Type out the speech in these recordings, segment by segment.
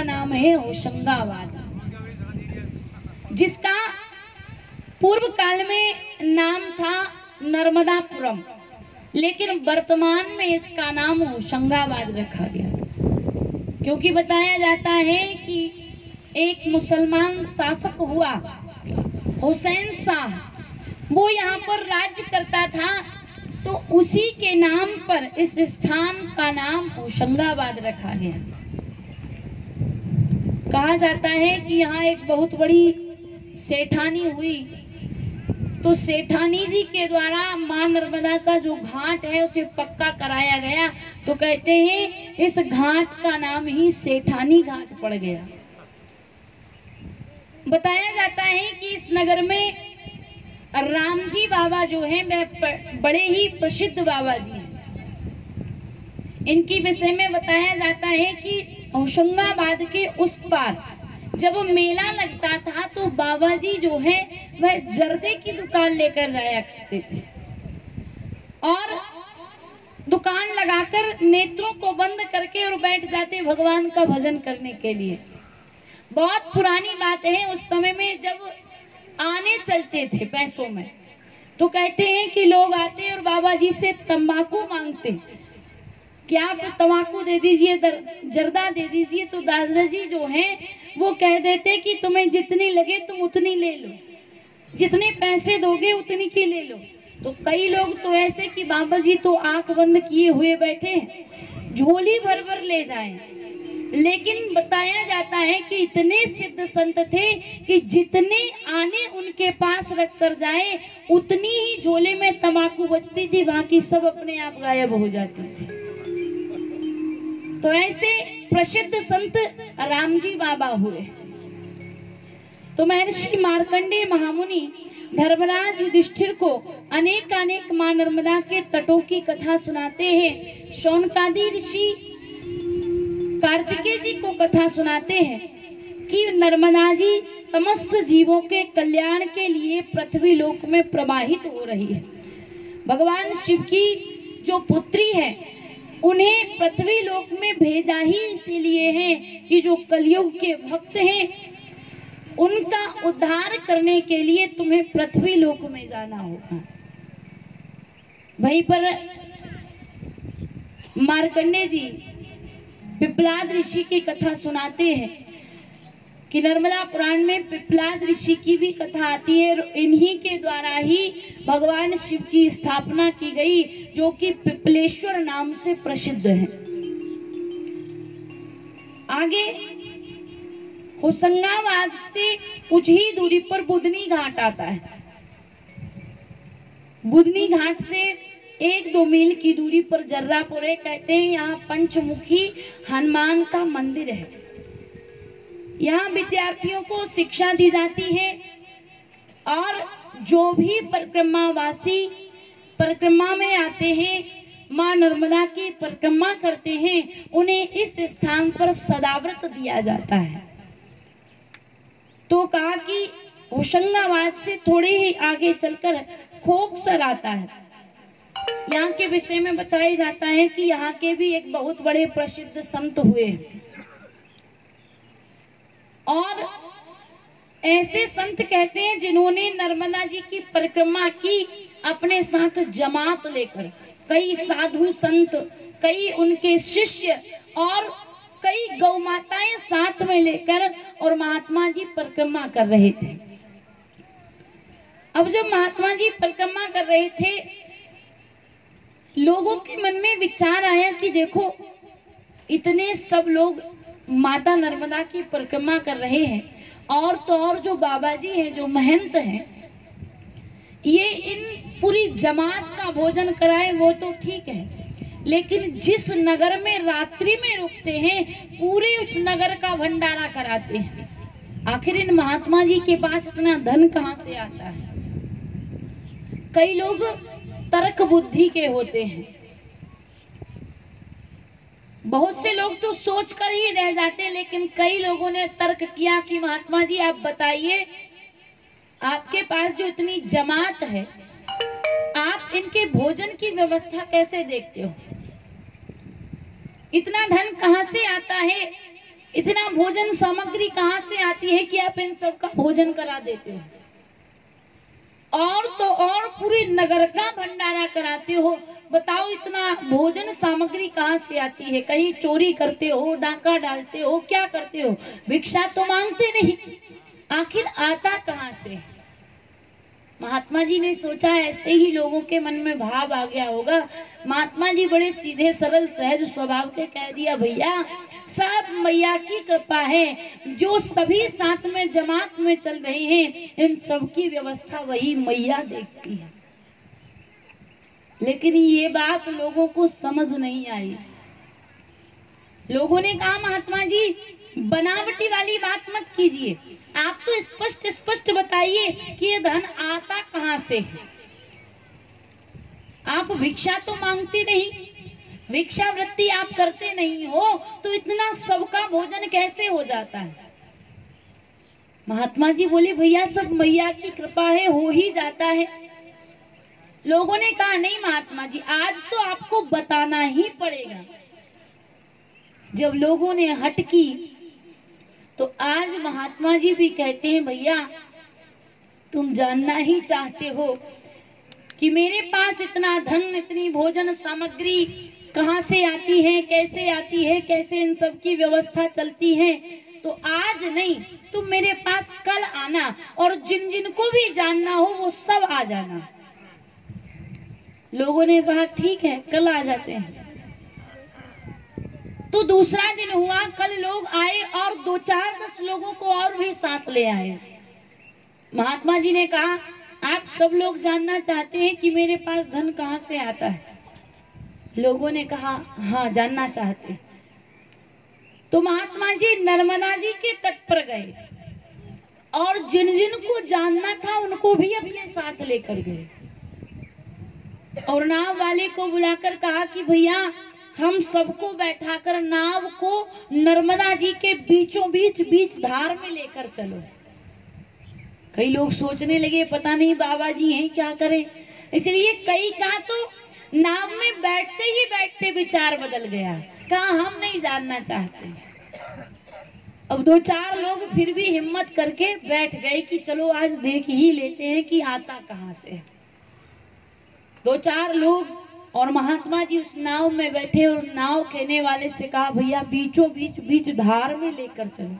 नाम है होशंगाबाद, जिसका पूर्व काल में नाम था नर्मदापुरम, लेकिन वर्तमान में इसका नाम होशंगाबाद रखा गया, क्योंकि बताया जाता है कि एक मुसलमान शासक हुआ हुसैन शाह, वो यहाँ पर राज्य करता था, तो उसी के नाम पर इस स्थान का नाम होशंगाबाद रखा गया। कहा जाता है कि यहाँ एक बहुत बड़ी सेठानी हुई, तो सेठानी जी के द्वारा मां नर्मदा का जो घाट है उसे पक्का कराया गया, तो कहते हैं इस घाट का नाम ही सेठानी घाट पड़ गया। बताया जाता है कि इस नगर में राम जी बाबा जो हैं वे बड़े ही प्रसिद्ध बाबा जी हैं। इनकी विषय में बताया जाता है कि होशंगाबाद के उस पार जब मेला लगता था तो बाबा जी जो है वह जर्दे की दुकान लेकर जाया करते थे और दुकान लगाकर नेत्रों को बंद करके और बैठ जाते भगवान का भजन करने के लिए। बहुत पुरानी बात है, उस समय में जब आने चलते थे पैसों में, तो कहते हैं कि लोग आते और बाबा जी से तंबाकू मांगते कि आप तंबाकू दे दीजिए, जर्दा दे दीजिए, तो दादाजी जो हैं वो कह देते कि तुम्हें जितनी लगे तुम उतनी ले लो, जितने पैसे दोगे उतनी की ले लो। तो कई लोग तो ऐसे कि बाबा जी तो आंख बंद किए हुए बैठे हैं, झोली भर भर ले जाएं, लेकिन बताया जाता है कि इतने सिद्ध संत थे कि जितने आने उनके पास रख कर जाए उतनी ही झोले में तंबाकू बचती थी, बाकी सब अपने आप गायब हो जाती थी। तो ऐसे प्रसिद्ध संत रामजी बाबा हुए। तो महर्षि मार्कंडेय महामुनि धर्मराज युधिष्ठिर को अनेक अनेक मां नर्मदा के तटों की कथा सुनाते हैं। शौनकादि ऋषि कार्तिकेय जी को कथा सुनाते हैं कि नर्मदा जी समस्त जीवों के कल्याण के लिए पृथ्वी लोक में प्रवाहित हो रही है। भगवान शिव की जो पुत्री है उन्हें पृथ्वी लोक में भेजा ही इसीलिए है कि जो कलयुग के भक्त हैं उनका उद्धार करने के लिए तुम्हें पृथ्वी लोक में जाना होगा। वहीं पर मार्कंडेय जी पिपलाद ऋषि की कथा सुनाते हैं कि नर्मदा पुराण में पिपलाद ऋषि की भी कथा आती है और इन्हीं के द्वारा ही भगवान शिव की स्थापना की गई, जो कि पिपलेश्वर नाम से प्रसिद्ध है। आगे होशंगाबाद से कुछ ही दूरी पर बुधनी घाट आता है। बुधनी घाट से 1-2 मील की दूरी पर जर्रापुर है। कहते हैं यहाँ पंचमुखी हनुमान का मंदिर है। यहाँ विद्यार्थियों को शिक्षा दी जाती है और जो भी परिक्रमावासी परिक्रमा में आते हैं, मां नर्मदा की परिक्रमा करते हैं, उन्हें इस स्थान पर सदाव्रत दिया जाता है। तो कहा कि होशंगाबाद से थोड़े ही आगे चलकर खोकसर आता है। यहाँ के विषय में बताया जाता है कि यहाँ के भी एक बहुत बड़े प्रसिद्ध संत हुए और ऐसे संत कहते हैं जिन्होंने नर्मदा जी की परिक्रमा की अपने साथ जमात लेकर। कई साधु संत, कई उनके शिष्य और कई गौ माताएं साथ में लेकर और महात्मा जी परिक्रमा कर रहे थे। अब जब महात्मा जी परिक्रमा कर रहे थे, लोगों के मन में विचार आया कि देखो इतने सब लोग माता नर्मदा की परिक्रमा कर रहे हैं और तो और जो बाबा जी हैं, जो महंत हैं, ये इन पूरी जमात का भोजन कराए वो तो ठीक है, लेकिन जिस नगर में रात्रि में रुकते हैं पूरे उस नगर का भंडारा कराते हैं। आखिर इन महात्मा जी के पास इतना धन कहां से आता है? कई लोग तर्क बुद्धि के होते हैं, बहुत से लोग तो सोच कर ही रह जाते हैं, लेकिन कई लोगों ने तर्क किया कि महात्मा जी आप बताइए, आपके पास जो इतनी जमात है, आप इनके भोजन की व्यवस्था कैसे देखते हो? इतना धन कहां से आता है? इतना भोजन सामग्री कहाँ से आती है कि आप इन सबका भोजन करा देते हो? और तो और पूरे नगर का भंडारा कराते हो। बताओ इतना भोजन सामग्री कहाँ से आती है? कहीं चोरी करते हो, डाका डालते हो, क्या करते हो? भिक्षा तो मांगते नहीं, आखिर आता कहाँ से? महात्मा जी ने सोचा, ऐसे ही लोगों के मन में भाव आ गया होगा। महात्मा जी बड़े सीधे सरल सहज स्वभाव के कह दिया, भैया सब मैया की कृपा है, जो सभी साथ में जमात में चल रहे हैं, इन सब की व्यवस्था वही मैया देखती है। लेकिन ये बात लोगों को समझ नहीं आई। लोगों ने कहा, महात्मा जी बनावटी वाली बात मत कीजिए, आप तो स्पष्ट स्पष्ट बताइए कि ये धन आता कहाँ से है। आप भिक्षा तो मांगते नहीं, भिक्षा वृत्ति आप करते नहीं हो, तो इतना सबका भोजन कैसे हो जाता है? महात्मा जी बोले, भैया सब मैया की कृपा है, हो ही जाता है। लोगों ने कहा, नहीं महात्मा जी, आज तो आपको बताना ही पड़ेगा। जब लोगों ने हट की तो आज महात्मा जी भी कहते हैं, भैया तुम जानना ही चाहते हो कि मेरे पास इतना धन, इतनी भोजन सामग्री कहाँ से आती है, कैसे आती है, कैसे इन सब की व्यवस्था चलती है। तो आज नहीं, तुम मेरे पास कल आना और जिन जिन को भी जानना हो वो सब आ जाना। लोगों ने कहा, ठीक है कल आ जाते हैं। तो दूसरा दिन हुआ, कल लोग आए और 2-4-10 लोगों को और भी साथ ले आए। महात्मा जी ने कहा, आप सब लोग जानना चाहते हैं कि मेरे पास धन कहाँ से आता है? लोगों ने कहा, हाँ जानना चाहते। तो महात्मा जी नर्मदा जी के तट पर गए और जिन जिन को जानना था उनको भी अपने साथ लेकर गए और नाव वाले को बुलाकर कहा कि भैया हम सबको बैठाकर नाव को नर्मदा जी के बीचों बीच धार में लेकर चलो। कई लोग सोचने लगे, पता नहीं बाबा जी हैं क्या करें, इसलिए कई का तो नाव में बैठते ही बैठते विचार बदल गया, कहा हम नहीं जानना चाहते। अब 2-4 लोग फिर भी हिम्मत करके बैठ गए कि चलो आज देख ही लेते हैं कि आता कहाँ से। 2-4 लोग और महात्मा जी उस नाव में बैठे और नाव खेने वाले से कहा, भैया बीचों बीच धार में लेकर चलो।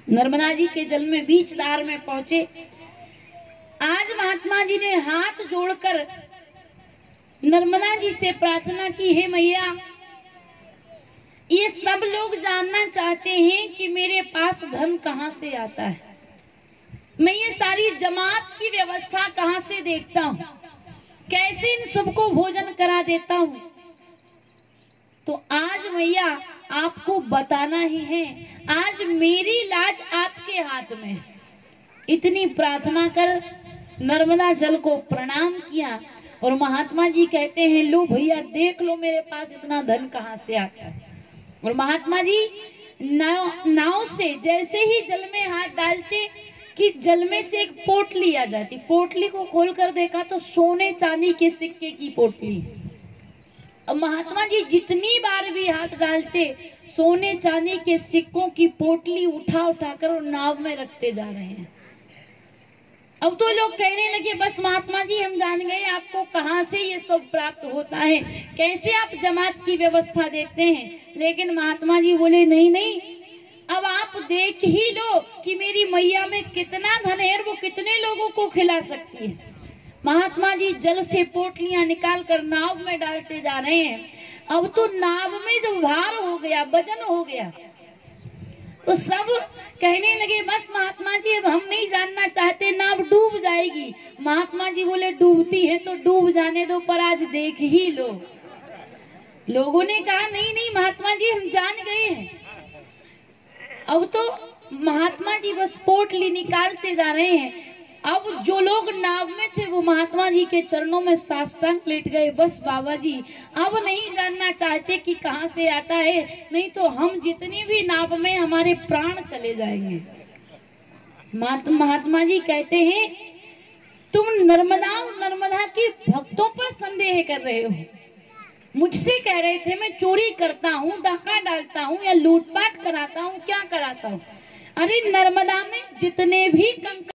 नर्मदा जी के जल में बीच धार में पहुंचे। आज महात्मा जी ने हाथ जोड़कर नर्मदा जी से प्रार्थना की, हे मैया ये सब लोग जानना चाहते हैं कि मेरे पास धन कहाँ से आता है, मैं ये सारी जमात की व्यवस्था कहाँ से देखता हूँ, कैसे इन सबको भोजन करा देता हूँ। तो आज मैया आपको बताना ही है, आज मेरी लाज आपके हाथ में। इतनी प्रार्थना कर नर्मदा जल को प्रणाम किया और महात्मा जी कहते हैं, लो भैया देख लो मेरे पास इतना धन कहाँ से आता है। और महात्मा जी नाव से जैसे ही जल में हाथ डालते कि जल में से एक पोटली आ जाती, पोटली को खोलकर देखा तो सोने चांदी के सिक्के की पोटली। अब महात्मा जी जितनी बार भी हाथ डालते सोने चांदी के सिक्कों की पोटली उठा कर नाव में रखते जा रहे हैं। अब तो लोग कहने लगे, बस महात्मा जी हम जान गए आपको कहाँ से ये सब प्राप्त होता है, कैसे आप जमात की व्यवस्था देखते हैं। लेकिन महात्मा जी बोले, नहीं, अब आप देख ही लो कि मेरी मैया में कितना धन है और वो कितने लोगों को खिला सकती है। महात्मा जी जल से पोटलियां निकाल कर नाव में डालते जा रहे हैं। अब तो नाव में जब भार हो गया, वजन हो गया, तो सब कहने लगे, बस महात्मा जी अब हम नहीं जानना चाहते, नाव डूब जाएगी। महात्मा जी बोले, डूबती है तो डूब जाने दो, पर आज देख ही लो। लोगों ने कहा, नहीं महात्मा जी हम जान गए हैं। अब तो महात्मा जी बस पोटली निकालते जा रहे हैं। अब जो लोग नाव में थे वो महात्मा जी के चरणों में साष्टांग लेट गए, बस बाबा जी अब नहीं जानना चाहते कि कहाँ से आता है, नहीं तो हम जितनी भी नाव में हमारे प्राण चले जाएंगे। महात्मा जी कहते हैं, तुम नर्मदा के भक्तों पर संदेह कर रहे हो, मुझसे कह रहे थे मैं चोरी करता हूँ, डाका डालता हूँ या लूटपाट कराता हूँ, क्या कराता हूँ। अरे नर्मदा में जितने भी कंकड़